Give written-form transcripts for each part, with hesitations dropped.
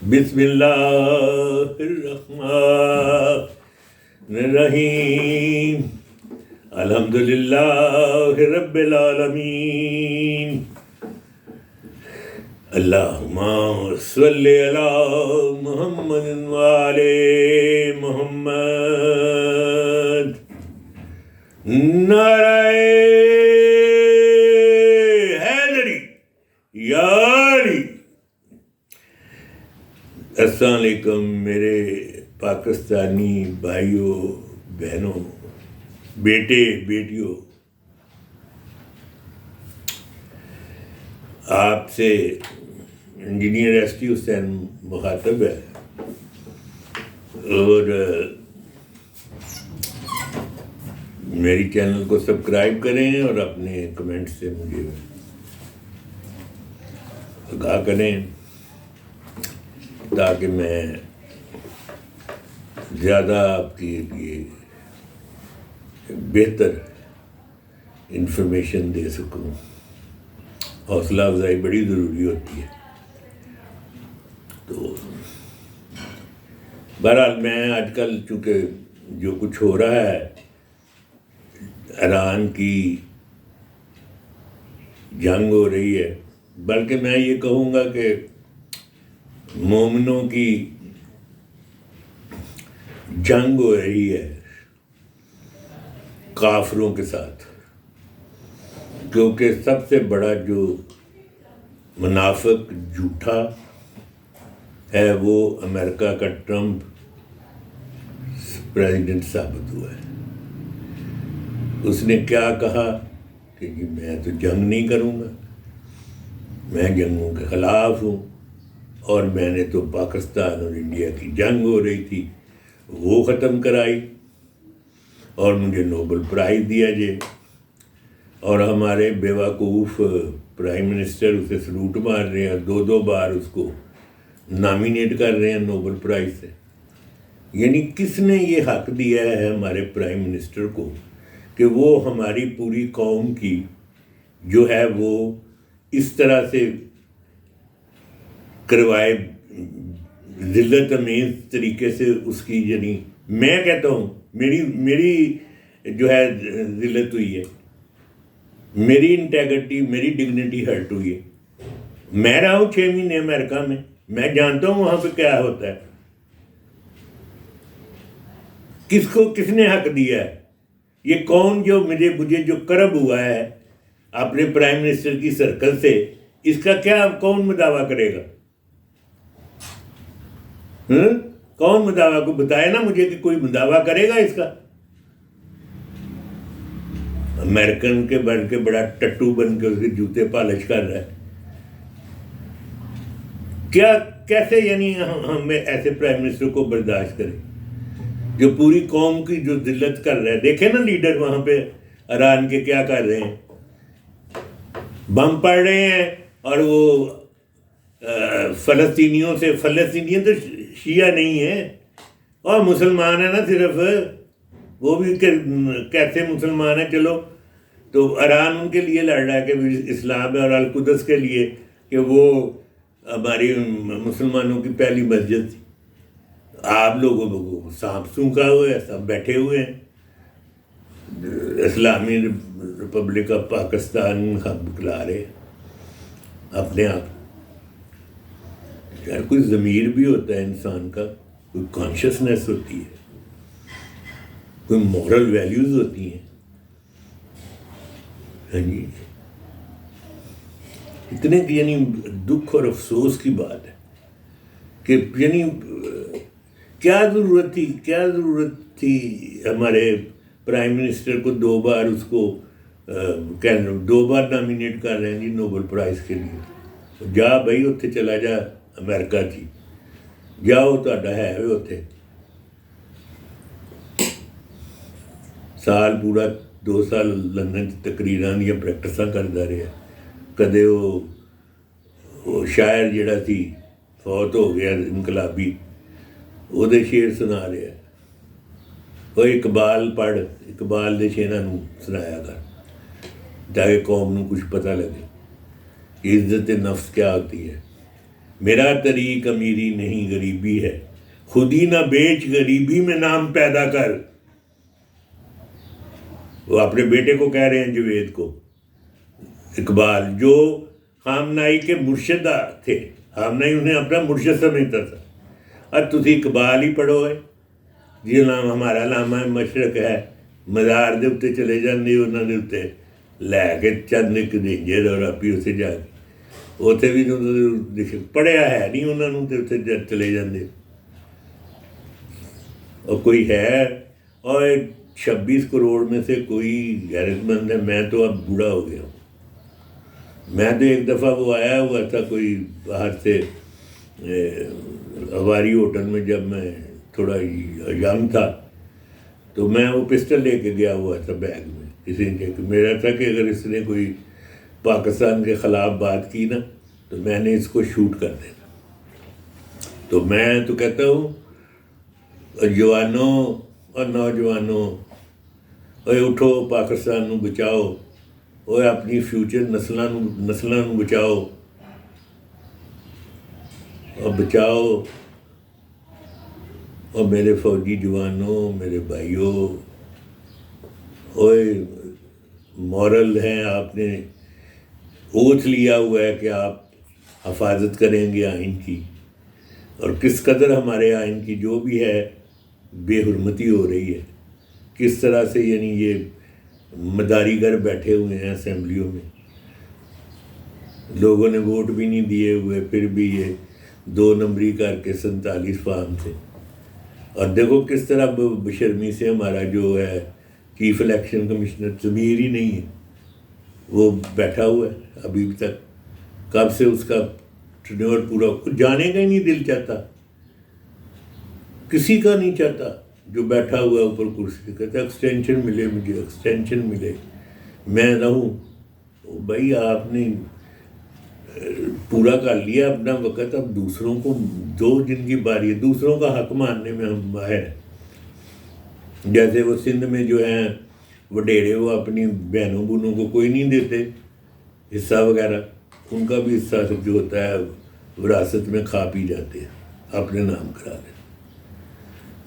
بسم اللہ الرحمن الرحیم الحمدللہ رب العالمین اللہم صلی علی محمد وآل محمد. نعرہ حیدری یا علی. السلام علیکم میرے پاکستانی بھائیوں بہنوں بیٹے بیٹیوں. آپ سے انجینئر ایس ٹی حسین مخاطب ہے اور میری چینل کو سبسکرائب کریں اور اپنے کمنٹ سے مجھے آگاہ کریں تاکہ میں زیادہ آپ کے لیے بہتر انفارمیشن دے سکوں. حوصلہ افزائی بڑی ضروری ہوتی ہے. تو بہرحال میں آج کل چونکہ جو کچھ ہو رہا ہے ایران کی جنگ ہو رہی ہے، بلکہ میں یہ کہوں گا کہ مومنوں کی جنگ ہو رہی ہے کافروں کے ساتھ، کیونکہ سب سے بڑا جو منافق جھوٹا ہے وہ امریکہ کا ٹرمپ پریزیڈنٹ ثابت ہوا ہے. اس نے کیا کہا کہ میں تو جنگ نہیں کروں گا، میں جنگوں کے خلاف ہوں، اور میں نے تو پاکستان اور انڈیا کی جنگ ہو رہی تھی وہ ختم کرائی اور مجھے نوبل پرائز دیا جائے. اور ہمارے بیوقوف پرائم منسٹر اسے سلوٹ مار رہے ہیں، دو بار اس کو نامینیٹ کر رہے ہیں نوبل پرائز سے. یعنی کس نے یہ حق دیا ہے ہمارے پرائم منسٹر کو کہ وہ ہماری پوری قوم کی جو ہے وہ اس طرح سے کروائے، ذلت امیز طریقے سے اس کی، یعنی میں کہتا ہوں میری جو ہے ذلت ہوئی ہے، میری انٹیگریٹی، میری ڈگنیٹی ہرٹ ہوئی ہے. میں رہا ہوں 6 مہینے امریکہ میں، میں جانتا ہوں وہاں پہ کیا ہوتا ہے. کس نے حق دیا ہے؟ یہ کون جو مجھے جو کرب ہوا ہے اپنے پرائم منسٹر کی سرکل سے، اس کا کیا کون مداوع کرے گا؟ کون مداوع کو بتائے نا مجھے کہ کوئی مداوع کرے گا اس کا. امریکن کے بن کے بڑا ٹٹو بن کے اس کے جوتے پالش کر رہا ہے. کیسے یعنی ہم ایسے پرائم منسٹر کو برداشت کریں جو پوری قوم کی جو ذلت کر رہا ہے؟ دیکھیں نا لیڈر وہاں پہ ایران کے کیا کر رہے ہیں، بم پڑ رہے ہیں. اور وہ فلسطینی تو شیعہ نہیں ہے اور مسلمان ہے نا صرف، وہ بھی کیسے مسلمان ہے. چلو تو ایران ان کے لیے لڑ رہا ہے کہ اسلام ہے، اور القدس کے لیے کہ وہ ہماری مسلمانوں کی پہلی مسجد تھی. آپ لوگوں کو سانپ سونکھا ہوا ہے، سب بیٹھے ہوئے ہیں. اسلامی ریپبلک آف پاکستان ہم بکلا رہے اپنے آپ. یار کوئی ضمیر بھی ہوتا ہے انسان کا، کوئی کانشیسنیس ہوتی ہے، کوئی مورل ویلیوز ہوتی ہیں. ہاں جی، اتنے یعنی دکھ اور افسوس کی بات ہے کہ یعنی کیا ضرورت تھی ہمارے پرائم منسٹر کو 2 بار اس کو 2 بار نامینیٹ کر رہے ہیں جی نوبل پرائز کے لیے. جا بھائی اتنے چلا جا امریکہ جی، جاؤ تہاڈا ہے اتنے. سال پورا 2 سال لندن تقریراں دیا پریکٹساں کردا رہا. کدے وہ شاعر جڑا سی فوت ہو گیا انقلابی، وہ شعر سنا رہا ہے. وہ اقبال پڑھ، اقبال دے شعراں نوں سنایا کر تاکہ قوم نوں کچھ پتہ لگے کہ عزت نفس کیا ہوتی ہے. میرا طریق امیری نہیں غریبی ہے، خود ہی نہ بیچ غریبی میں نام پیدا کر. وہ اپنے بیٹے کو کہہ رہے ہیں جوید کو، اقبال، جو خامنائی کے مرشدہ تھے. خامنائی انہیں اپنا مرشد سمجھتا تھا. اب تسی اقبال ہی پڑھو ہے جی. نام ہمارا علامہ مشرق ہے، مزار دے اتنے چلے جاندے انہوں نے اتنے لے کے چند ایک رینجر اور آپ ہی اسے جا کے اتنے بھی پڑھیا ہے نہیں انہوں نے، اتنے چلے جاندے. اور کوئی ہے، اور 26 کروڑ میں سے کوئی غیرت مند ہے؟ میں تو اب بوڑھا ہو گیا ہوں. میں تو ایک دفعہ وہ آیا ہوا تھا کوئی باہر سے ہماری ہوٹل میں، جب میں تھوڑا ینگ تھا تو میں وہ پسٹل لے کے گیا ہوا تھا بیگ میں. کسی نے میرا تھا کہ اگر اس نے کوئی پاکستان کے خلاف بات کی نا تو میں نے اس کو شوٹ کر دینا. تو میں تو کہتا ہوں جوانوں اور نوجوانوں، اوے اٹھو، پاکستان نو بچاؤ، اوے اپنی فیوچر نسلاں نو بچاؤ، اور بچاؤ. اور میرے فوجی جوانوں، میرے بھائیوں، اوے مورل ہیں، آپ نے اوتھ لیا ہوا ہے کہ آپ حفاظت کریں گے آئین کی. اور کس قدر ہمارے آئین کی جو بھی ہے بے حرمتی ہو رہی ہے، کس طرح سے، یعنی یہ مداری گر بیٹھے ہوئے ہیں اسمبلیوں میں، لوگوں نے ووٹ بھی نہیں دیے ہوئے، پھر بھی یہ 2 نمبری کر کے 47 فارم سے. اور دیکھو کس طرح بشرمی سے ہمارا جو ہے چیف الیکشن کمشنر، ضمیر ہی نہیں ہے، وہ بیٹھا ہوا ہے ابھی تک. کب سے اس کا ٹرینور پورا، جانے کا ہی نہیں دل چاہتا، کسی کا نہیں چاہتا. جو بیٹھا ہوا ہے اوپر کرسی، کہتا ہے ایکسٹینشن ملے مجھے، ایکسٹینشن ملے، میں رہوں. بھائی آپ نے پورا کر لیا اپنا وقت، اب دوسروں کو دو جن کی باری ہے. دوسروں کا حق ماننے میں ہم ماہر ہیں. جیسے وہ سندھ میں جو ہیں وڈیرے، وہ اپنی بہنوں بہنوں کو کوئی نہیں دیتے حصہ وغیرہ، ان کا بھی حصہ جو ہوتا ہے وراثت میں کھا پی جاتے ہیں، اپنے نام کرا لیں.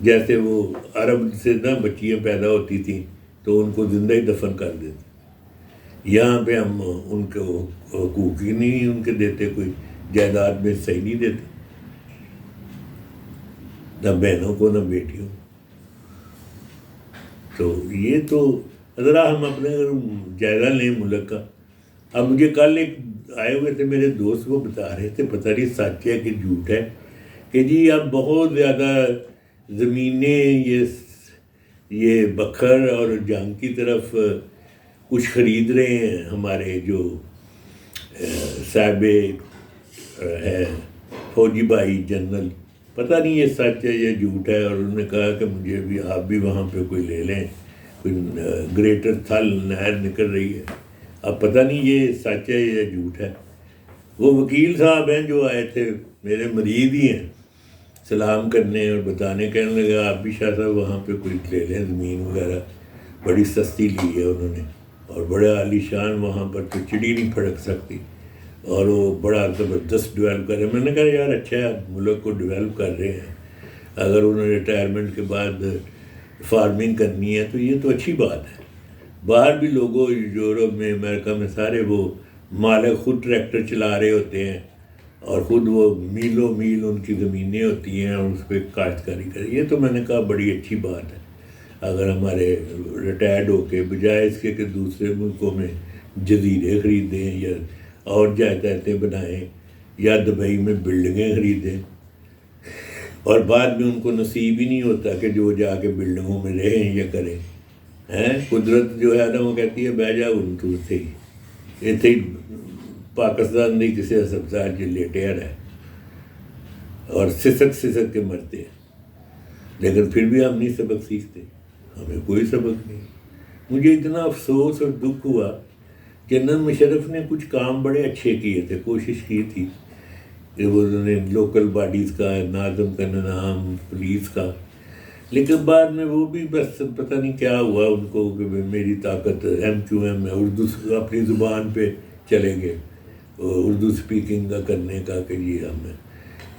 جیسے وہ عرب سے نہ بچیاں پیدا ہوتی تھیں تو ان کو زندہ ہی دفن کر دیتے. یہاں پہ ہم ان کو حقوق ہی نہیں ان کے دیتے، کوئی جائیداد میں صحیح نہیں دیتے، نہ بہنوں کو نہ بیٹیوں. تو یہ تو ذرا ہم اپنے جائزہ لیں ملک کا. اب مجھے کل ایک آئے ہوئے تھے میرے دوست، وہ بتا رہے تھے، پتہ نہیں سچ ہے کہ جھوٹ ہے، کہ جی اب بہت زیادہ زمینیں یہ بکھر اور جنگ کی طرف کچھ خرید رہے ہیں ہمارے جو صاحب ہے فوجی بھائی جنرل. پتہ نہیں یہ سچ ہے یا جھوٹ ہے. اور انہوں نے کہا کہ مجھے بھی، آپ بھی وہاں پہ کوئی لے لیں، کوئی گریٹر تھل نہر نکل رہی ہے. اب پتہ نہیں یہ سچ ہے یا جھوٹ ہے. وہ وکیل صاحب ہیں جو آئے تھے، میرے مریض ہی ہیں، سلام کرنے اور بتانے، کہنے لگا آپ بھی شاہ صاحب وہاں پہ کوئی لے لیں زمین وغیرہ، بڑی سستی لی ہے انہوں نے، اور بڑے عالی شان، وہاں پر تو چڑی نہیں پھڑک سکتی، اور وہ بڑا زبردست ڈیولپ کر رہے ہیں. میں نے کہا یار اچھا ہے، ملک کو ڈیولپ کر رہے ہیں. اگر انہوں نے ریٹائرمنٹ کے بعد فارمنگ کرنی ہے تو یہ تو اچھی بات ہے. باہر بھی لوگوں، یورپ میں، امریکہ میں، سارے وہ مالک خود ٹریکٹر چلا رہے ہوتے ہیں اور خود وہ میلوں میل ان کی زمینیں ہوتی ہیں اور اس پہ کاشتکاری کریں. یہ تو میں نے کہا بڑی اچھی بات ہے. اگر ہمارے ریٹائرڈ ہو کے بجائے اس کے کہ دوسرے ملکوں میں جزیرے خریدیں یا اور جائیدادیں بنائیں یا دبئی میں بلڈنگیں خریدیں، اور بعد میں ان کو نصیب ہی نہیں ہوتا کہ جو جا کے بلڈنگوں میں رہیں یا کریں. قدرت جو ہے نا وہ کہتی ہے بہ جا ان تو اتنے ہی پاکستان نہیں کسی ہسپتال جو لیٹے رہے اور سسک کے مرتے ہیں. لیکن پھر بھی ہم نہیں سبق سیکھتے، ہمیں کوئی سبق نہیں. مجھے اتنا افسوس اور دکھ ہوا کہ جنرل مشرف نے کچھ کام بڑے اچھے کیے تھے، کوشش کی تھی کہ وہ انہوں نے لوکل باڈیز کا ناظم کا نظام، پولیس کا، لیکن بعد میں وہ بھی بس پتہ نہیں کیا ہوا ان کو کہ میری طاقت ایم کیو ایم ہے، اردو اپنی زبان پہ چلے گئے اردو سپیکنگ کا کرنے کا کہ یہ ہمیں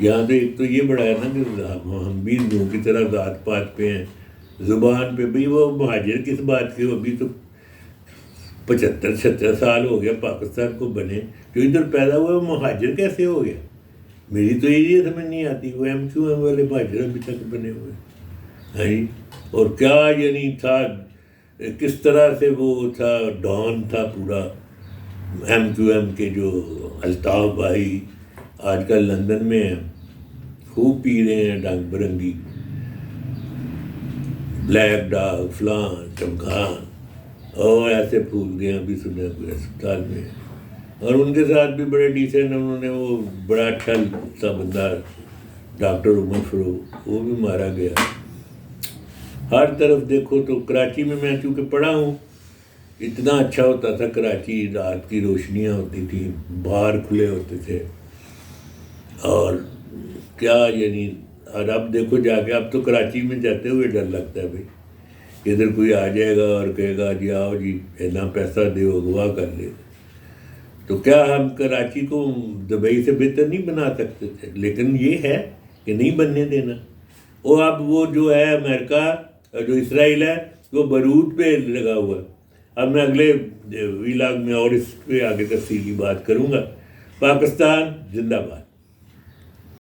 یہاں تو ایک تو یہ بڑا ہے نا کہ ہم بھی ہندوؤں کی طرح ذات پات پہ ہیں، زبان پہ بھی وہ مہاجر کس بات کے، ابھی تو 75-76 سال ہو گیا پاکستان کو بنے، جو ادھر پیدا ہوا وہ مہاجر کیسے ہو گیا؟ میری تو یہ سمجھ نہیں آتی، وہ MQM والے مہاجر ابھی تک بنے ہوئے ہاں جی۔ اور کیا یعنی تھا، کس طرح سے وہ تھا، ڈان تھا پورا MQM کے، جو الطاف بھائی آج کل لندن میں ہیں، خوب پی رہے ہیں ڈنگ برنگی، بلیک ڈاگ فلان چمکان، اور ایسے پھول گئے ابھی سنا کوئی اسپتال میں، اور ان کے ساتھ بھی بڑے ڈیسنٹ، انہوں نے وہ بڑا اچھا سا بندہ ڈاکٹر عمر فروغ، وہ بھی مارا گیا۔ ہر طرف دیکھو تو کراچی میں چونکہ پڑھا ہوں، اتنا اچھا ہوتا تھا کراچی، رات کی روشنیاں ہوتی تھیں، باہر کھلے ہوتے تھے، اور کیا یعنی، اور اب دیکھو جا کے اب تو کراچی میں جاتے ہوئے ڈر لگتا ہے بھائی، ادھر کوئی آ جائے گا اور کہے گا جی آؤ جی اتنا پیسہ دو اغوا کر لے، تو کیا ہم کراچی کو دبئی سے بہتر نہیں بنا سکتے تھے؟ لیکن یہ ہے کہ نہیں بننے دینا۔ وہ اب وہ جو ہے امریکہ، جو اسرائیل ہے، وہ بیروت پہ لگا ہوا ہے۔ اب میں اگلے ویلاگ میں اور اس پہ آگے تفصیلی بات کروں گا۔ پاکستان زندہ باد۔